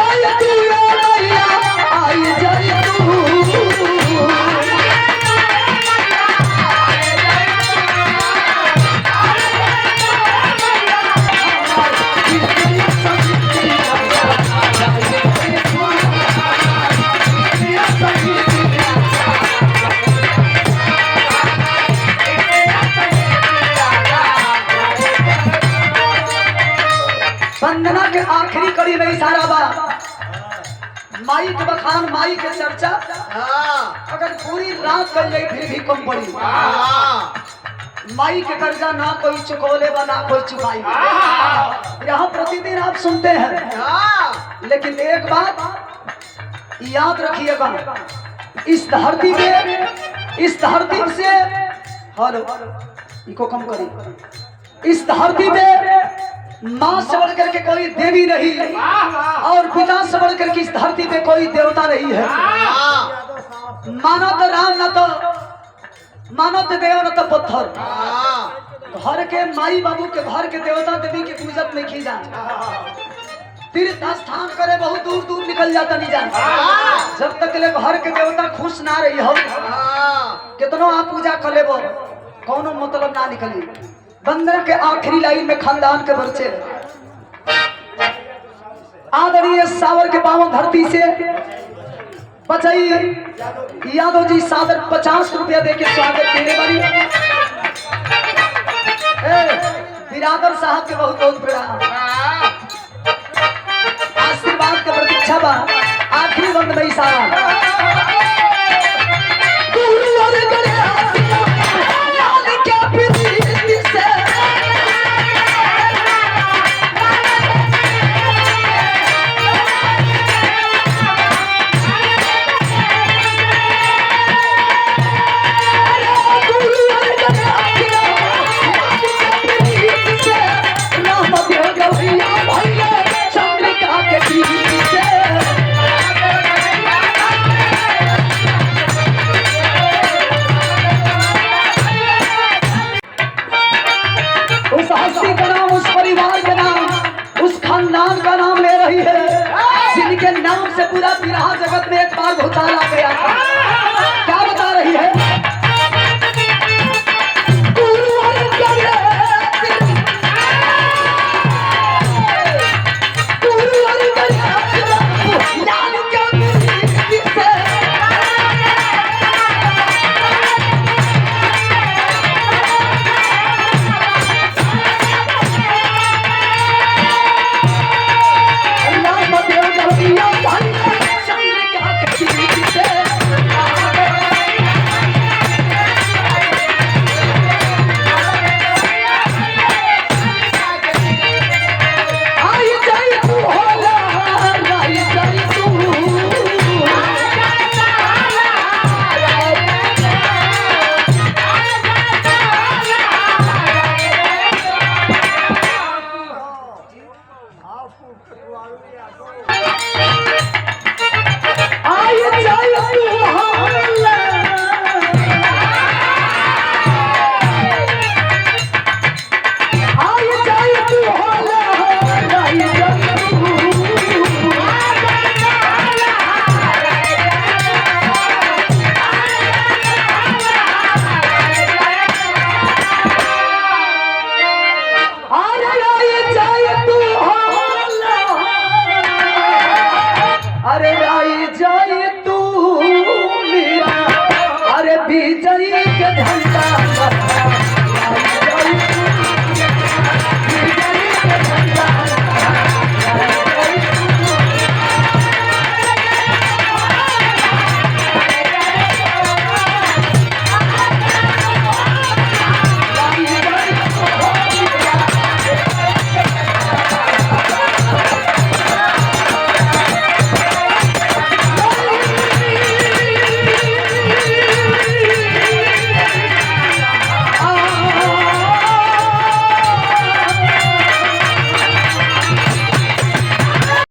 जाए तू मैया आई जाए तू वंदना के आखिरी कड़ी में इशारा बा माई के बखान माई के चर्चा अगर पूरी रात कर जाए फिर भी कम पड़ी माई के कर्जा ना कोई चुकौले बा ना कोई चुकाई यहाँ प्रतिदिन आप सुनते हैं लेकिन एक बात याद रखिएगा इस धरती से हेलो इको कम करिए इस धरती में माँ से बढ़कर के कोई देवी नहीं और पिता से बढ़कर के इस धरती पे कोई देवता नहीं है। मानो तो राम न तो मानो तो देव न तो पत्थर घर के माई बाबू के घर के देवता देवी की पूजत नहीं की जाए तीर्थ स्थान करे बहुत दूर दूर निकल जाता नहीं जाए जब तक ले घर के देवता खुश ना रही हो कितनो आप पूजा कर ले कौनो मतलब ना निकली। वंदना के आखिरी लाइन में खानदान के बच्चे आदरणीय सावर के पावन धरती से बचाई यादव जी सादर 50 रुपया देके स्वागत देने वाली बिरादर साहब के बहुत बहुत प्रणाम आशीर्वाद के प्रतीक्षा बा आखिरी वक्त में इशारा जिनके नाम से पूरा बिरहा जगत में एक बार भूचाल आ गया था क्या बता रही है